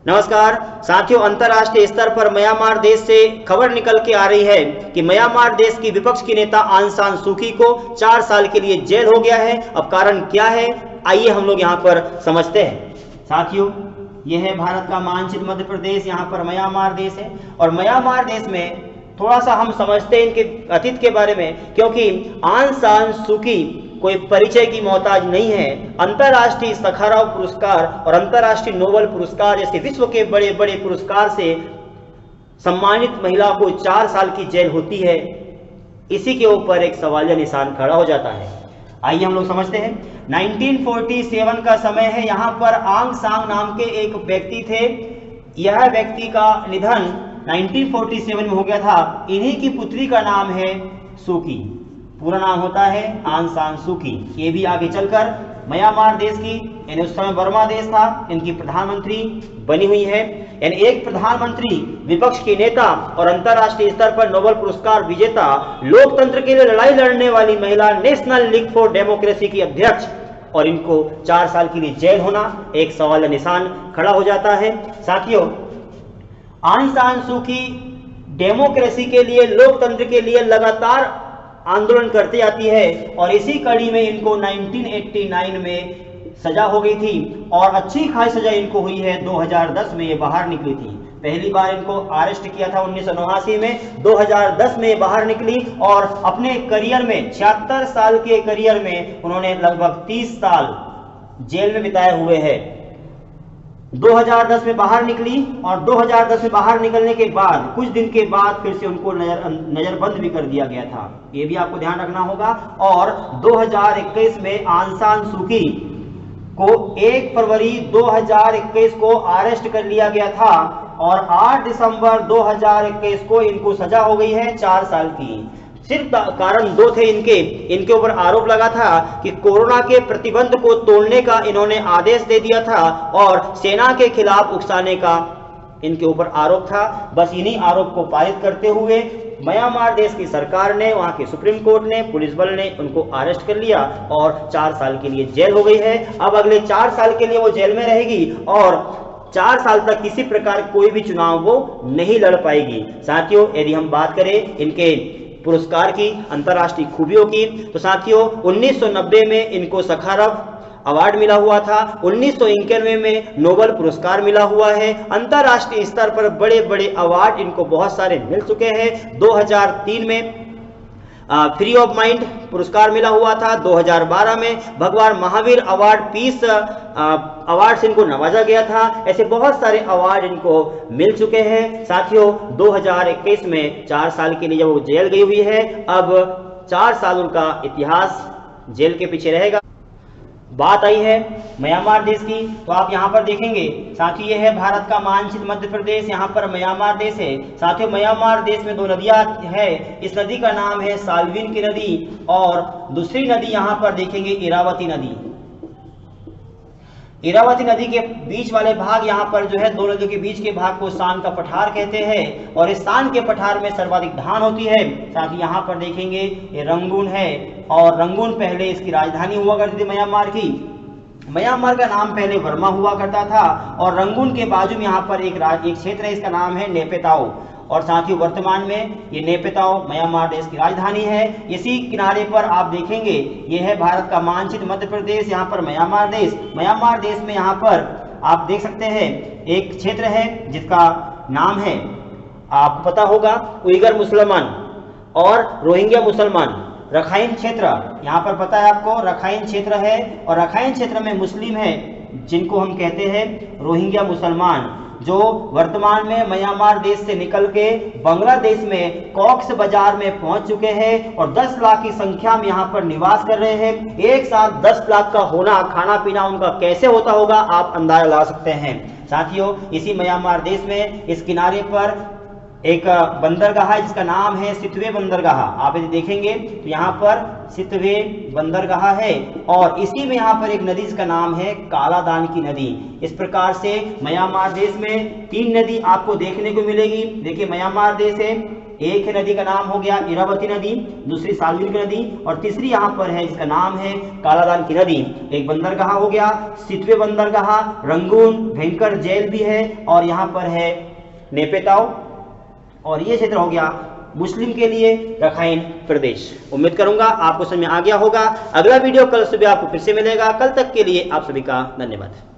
नमस्कार साथियों, अंतर्राष्ट्रीय स्तर पर म्यांमार देश से खबर निकल के आ रही है कि म्यांमार देश की विपक्ष की नेता आंग सान सू की को 4 साल के लिए जेल हो गया है। अब कारण क्या है, आइए हम लोग यहाँ पर समझते हैं। साथियों, यह है भारत का मानचित्र मध्य प्रदेश, यहाँ पर म्यांमार देश है। और म्यांमार देश में थोड़ा सा हम समझते हैं इनके अतीत के बारे में, क्योंकि आंग सान सू की कोई परिचय की मोहताज नहीं है। अंतर्राष्ट्रीय सखाराव पुरस्कार और अंतर्राष्ट्रीय नोबेल पुरस्कार जैसे विश्व के बड़े बड़े पुरस्कार से सम्मानित महिला को 4 साल की जेल होती है। इसी के ऊपर एक सवालिया निशान खड़ा हो जाता है। आइए हम लोग समझते हैं। 1947 का समय है। यहाँ पर आंग सांग नाम के एक व्यक्ति थे। यह व्यक्ति का निधन 1947 में हो गया था। इन्हीं की पुत्री का नाम है सू की। पूरा नाम होता है आंग सान सू की। ये भी आगे चलकर म्यांमार देश की, यानी उस समय बर्मा देश था, इनकी प्रधानमंत्री बनी हुई है। यानी एक प्रधानमंत्री, विपक्ष की नेता और अंतर्राष्ट्रीय स्तर पर नोबेल पुरस्कार विजेता, लोकतंत्र के लिए लड़ाई लड़ने वाली महिला, नेशनल लीग फॉर डेमोक्रेसी की अध्यक्ष, और इनको 4 साल के लिए जेल होना एक सवाल निशान खड़ा हो जाता है। साथियों, आंग सान सू की डेमोक्रेसी के लिए, लोकतंत्र के लिए लगातार आंदोलन करती आती है और इसी कड़ी में इनको 1989 में सजा हो गई थी और अच्छी खासी सजा इनको हुई है। 2010 में ये बाहर निकली थी। पहली बार इनको अरेस्ट किया था 1989 में। 2010 में बाहर निकली और अपने करियर में, 76 साल के करियर में उन्होंने लगभग 30 साल जेल में बिताए हुए हैं। 2010 में बाहर निकली और 2010 में बाहर निकलने के बाद कुछ दिन के बाद फिर से उनको नजरबंद भी कर दिया गया था। ये भी आपको ध्यान रखना होगा। और 2021 में आंग सान सू की को 1 फरवरी 2021 को अरेस्ट कर लिया गया था और 8 दिसंबर 2021 को इनको सजा हो गई है 4 साल की। सिर्फ कारण 2 थे इनके ऊपर आरोप लगा था कि कोरोना के प्रतिबंध को तोड़ने का इन्होंने आदेश दे दिया था और सेना के खिलाफ उकसाने का इनके ऊपर आरोप था। बस इन्हीं आरोप को पारित करते हुए म्यांमार देश की सरकार ने, वहां के सुप्रीम कोर्ट ने, पुलिस बल ने उनको अरेस्ट कर लिया और 4 साल के लिए जेल हो गई है। अब अगले 4 साल के लिए वो जेल में रहेगी और 4 साल तक किसी प्रकार कोई भी चुनाव वो नहीं लड़ पाएगी। साथियों, यदि हम बात करें इनके पुरस्कार की, अंतर्राष्ट्रीय खूबियों की, तो साथियों 1990 में इनको सखारव अवार्ड मिला हुआ था। 1991 में नोबेल पुरस्कार मिला हुआ है। अंतर्राष्ट्रीय स्तर पर बड़े बड़े अवार्ड इनको बहुत सारे मिल चुके हैं। 2003 में फ्री ऑफ माइंड पुरस्कार मिला हुआ था। 2012 में भगवान महावीर अवार्ड, पीस अवार्ड से इनको नवाजा गया था। ऐसे बहुत सारे अवार्ड इनको मिल चुके हैं। साथियों, 2021 में 4 साल के लिए जब वो जेल गई हुई है, अब 4 साल उनका इतिहास जेल के पीछे रहेगा। बात आई है म्यांमार देश की, तो आप यहाँ पर देखेंगे साथियों, ये है भारत का मानचित्र मध्य प्रदेश, यहाँ पर म्यांमार देश है। साथियों, म्यांमार देश में 2 नदियाँ है। इस नदी का नाम है साल्विन की नदी और दूसरी नदी यहाँ पर देखेंगे इरावती नदी। इरावती नदी के बीच वाले भाग, यहाँ पर जो है 2 नदियों के बीच के भाग को सान का पठार कहते हैं और इस सान के पठार में सर्वाधिक धान होती है। साथ ही यहाँ पर देखेंगे ये रंगून है और रंगून पहले इसकी राजधानी हुआ करती थी म्यांमार की। म्यांमार का नाम पहले वर्मा हुआ करता था और रंगून के बाजू में यहाँ पर एक क्षेत्र है, इसका नाम है नेपेताओ। और साथ ही वर्तमान में ये नेपेताओ म्यांमार देश की राजधानी है। इसी किनारे पर आप देखेंगे ये है भारत का मानचित्र मध्य प्रदेश, यहाँ पर म्यांमार देश। म्यांमार देश में यहाँ पर आप देख सकते हैं एक क्षेत्र है जिसका नाम है, आपको पता होगा, उइगर मुसलमान और रोहिंग्या मुसलमान। रखाइन क्षेत्र यहाँ पर पता है आपको, रखाइन क्षेत्र है और रखाइन क्षेत्र में मुस्लिम है जिनको हम कहते हैं रोहिंग्या मुसलमान, जो वर्तमान में म्यांमार देश से निकल के बांग्लादेश में कॉक्स बाजार में पहुंच चुके हैं और 10 लाख की संख्या में यहाँ पर निवास कर रहे हैं। एक साथ 10 लाख का होना, खाना पीना उनका कैसे होता होगा आप अंदाजा लगा सकते हैं। साथियों, इसी म्यांमार देश में इस किनारे पर एक बंदरगाह है जिसका नाम है सितवे बंदरगाह। आप यदि देखेंगे तो यहाँ पर सितवे बंदरगाह है और इसी में यहाँ पर एक नदी जिसका नाम है कालादान की नदी। इस प्रकार से म्यांमार देश में 3 नदी आपको देखने को मिलेगी। देखिए, म्यांमार देश है, एक है नदी का नाम हो गया इरावती नदी, दूसरी सालवीर की नदी और तीसरी यहाँ पर है जिसका नाम है कालादान की नदी। एक बंदरगाह हो गया सितवे बंदरगाह, रंगून, वेंकट जेल भी है और यहाँ पर है नेपेताओ और ये क्षेत्र हो गया मुस्लिम के लिए रखाइन प्रदेश। उम्मीद करूंगा आपको समझ में आ गया होगा। अगला वीडियो कल सुबह आपको फिर से मिलेगा। कल तक के लिए आप सभी का धन्यवाद।